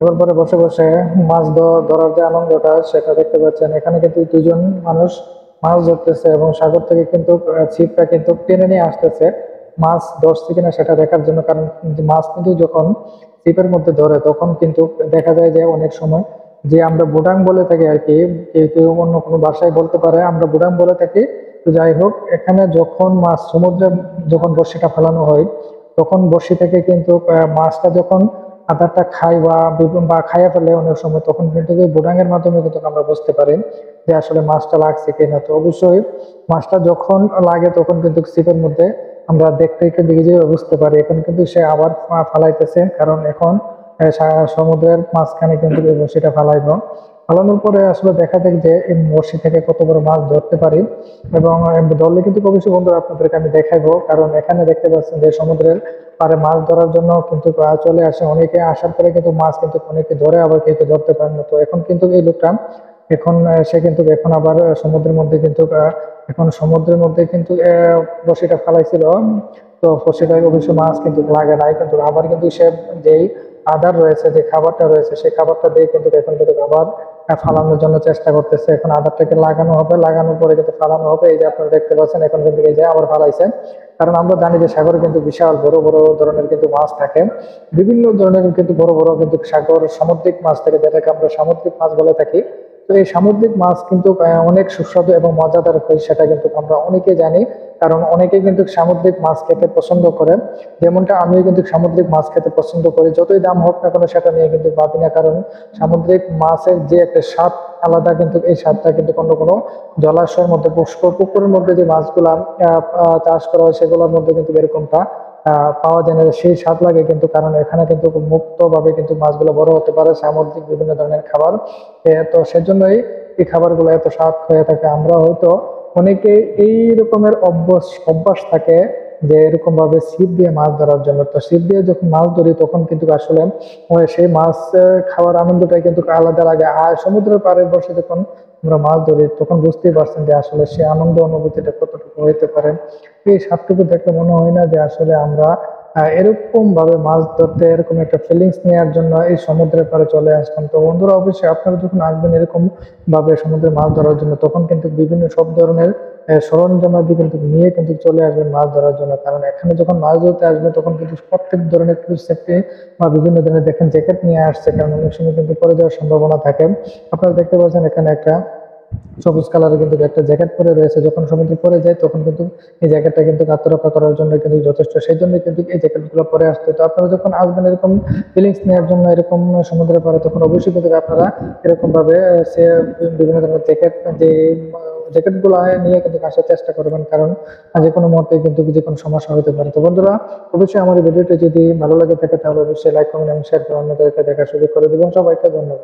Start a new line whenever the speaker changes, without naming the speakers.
এবার পরে বসে বসে মাছ ধরার যে আনন্দটা সেটা দেখতে পাচ্ছেন। এখানে কিন্তু দুজন মানুষ মাছ ধরতেছে এবং সাগর থেকে কিন্তু ছিপটা কিন্তু টেনে নিয়ে আসতেছে মাছ ধরছে কিনা সেটা দেখার জন্য। কারণ মাছ কিন্তু যখন ছিপের মধ্যে ধরে তখন কিন্তু দেখা যায় যে অনেক সময় যে আমরা বুড়াং বলে থাকি আর কি, কেউ কেউ অন্য কোনো ভাষায় বলতে পারে, আমরা বুড়াং বলে থাকি। তো যাই হোক, এখানে যখন মাছ সমুদ্রে যখন বড়শিটা ফেলানো হয় তখন বড়শি থেকে কিন্তু মাছটা যখন আদারটা খাই বা খাইয়া ফেলে অনেক সময়, তখন কিন্তু এই বুড়াঙের মাধ্যমে কিন্তু আমরা বুঝতে পারি যে আসলে মাছটা লাগছে কিনা। তো অবশ্যই মাছটা যখন লাগে তখন কিন্তু ছিপের মধ্যে আমরা দেখতে কিন্তু যে বুঝতে পারি এখন কিন্তু সে আবার ফালাইতেছে, কারণ এখন সমুদ্রের মাঝখানে কিন্তু এই বড়শিটা ফালাইব। ফালানোর পরে আসলে দেখা যায় যে এই বড়শি থেকে কত বড় মাছ ধরতে পারি। এবং ধরলে কিন্তু অবশ্যই বন্ধুরা আপনাদেরকে আমি দেখাইবো, কারণ এখানে দেখতে পাচ্ছেন যে সমুদ্রের পারে মাছ ধরার জন্য কিন্তু চলে আসে অনেকে। আসার পরে কিন্তু মাছ কিন্তু অনেকে ধরে, আবার কেউ কেউ ধরতে পারে না। তো এখন কিন্তু এই লোকটা এখন সে কিন্তু এখন আবার সমুদ্রের মধ্যে কিন্তু এখন সমুদ্রের মধ্যে কিন্তু বড়শিটা ফেলাইছিল। তো বড়শিটা অবশ্য মাছ কিন্তু লাগে নাই, কিন্তু আবার কিন্তু সে যেই আদার রয়েছে, যে খাবারটা রয়েছে সেই খাবারটা দিয়ে কিন্তু এখন কিন্তু আবার ফালানোর জন্য চেষ্টা করতেছে। এখন আদারটাকে লাগানো হবে, লাগানোর পরে কিন্তু ফালানো হবে। এই যে আপনারা দেখতে পাচ্ছেন এখন কিন্তু এই যে আবার ফালাইছে। কারণ আমরা জানি যে সাগরে কিন্তু বিশাল বড় বড় ধরনের কিন্তু মাছ থাকে, বিভিন্ন ধরনের কিন্তু বড় বড় কিন্তু সাগর সামুদ্রিক মাছ থাকে, যেটাকে আমরা সামুদ্রিক মাছ বলে থাকি। তো এই সামুদ্রিক মাছ কিন্তু অনেক সুস্বাদু এবং মজাদার হয়, সেটা কিন্তু আমরা অনেকে জানি। কারণ অনেকেই কিন্তু সামুদ্রিক মাছ খেতে পছন্দ করে, যেমনটা আমিও কিন্তু সামুদ্রিক মাছ খেতে পছন্দ করি। যতই দাম হোক না কেন সেটা নিয়ে কিন্তু ভাবি না, কারণ সামুদ্রিক মাছের যে একটা স্বাদ আলাদা, কিন্তু এই স্বাদটা কিন্তু অন্য কোনো জলাশয়ের মধ্যে পুকুরের মধ্যে যে মাছগুলা চাষ করা হয় সেগুলোর মধ্যে কিন্তু এরকমটা পাওয়া যায় না, সেই স্বাদ লাগে কিন্তু। কারণ এখানে কিন্তু মুক্ত ভাবে কিন্তু মাছগুলো বড় হতে পারে সামুদ্রিক বিভিন্ন ধরনের খাবার। তো সেজন্যই এই খাবারগুলো এত স্বাদ হয়ে থাকে। আমরা হয়তো অনেকে এই রকমের অভ্যাস থাকে যে এরকম ভাবে ছিপ দিয়ে মাছ ধরার জন্য। তো ছিপ দিয়ে যখন মাছ ধরি তখন কিন্তু আসলে সেই মাছ খাওয়ার আনন্দটাই কিন্তু আলাদা লাগে। আর সমুদ্রের পাড়ে বসে যখন আমরা মাছ ধরি তখন বুঝতেই পারছেন যে আসলে সে আনন্দ অনুভূতিটা কতটুকু হইতে পারে। এই স্বাদটুকু দেখলে মনে হয় না যে আসলে আমরা এরকম ভাবে মাছ ধরতে, এরকম একটা ফিলিংস নেওয়ার জন্য এই সমুদ্রের পাড়ে চলে আসলাম। তো বন্ধুরা অবশ্যই আপনারা যখন আসবেন এরকম ভাবে সমুদ্রে মাছ ধরার জন্য তখন কিন্তু বিভিন্ন সব ধরনের সরঞ্জামাদি কিন্তু নিয়ে কিন্তু চলে আসবেন মাছ ধরার জন্য। কারণ এখানে যখন মাছ ধরতে আসবেন তখন কিন্তু প্রত্যেক ধরনের সেফটি বা বিভিন্ন ধরনের দেখেন জ্যাকেট নিয়ে আসছে, কারণ অনেক সময় কিন্তু পড়ে যাওয়ার সম্ভাবনা থাকে। আপনারা দেখতে পাচ্ছেন এখানে একটা সবুজ কালারের কিন্তু একটা জ্যাকেট পরে রয়েছে, যখন সমুদ্রে পরে যায় তখন কিন্তু এই জ্যাকেটটা কিন্তু আত্মরক্ষা করার জন্য কিন্তু যথেষ্ট, সেই জন্য কিন্তু এই জ্যাকেট গুলো পরে আসতে। তো আপনারা যখন আসবেন এরকম ফিলিংস নেওয়ার জন্য এরকম সমুদ্রে পরে, তখন অবশ্যই কিন্তু আপনারা এরকম ভাবে সে বিভিন্ন ধরনের জ্যাকেট, যে জ্যাকেট গুলো নিয়ে কিন্তু আসার চেষ্টা করবেন, কারণ যে কোনো মুহূর্তে কিন্তু যে কোনো সমস্যা হতে পারে। তো বন্ধুরা অবশ্যই আমার এই ভিডিওটি যদি ভালো লাগে থাকে তাহলে অবশ্যই লাইক কমেন্ট এবং শেয়ার করে অন্যদেরকে দেখার সুযোগ করে দিবেন। সবাইকে ধন্যবাদ।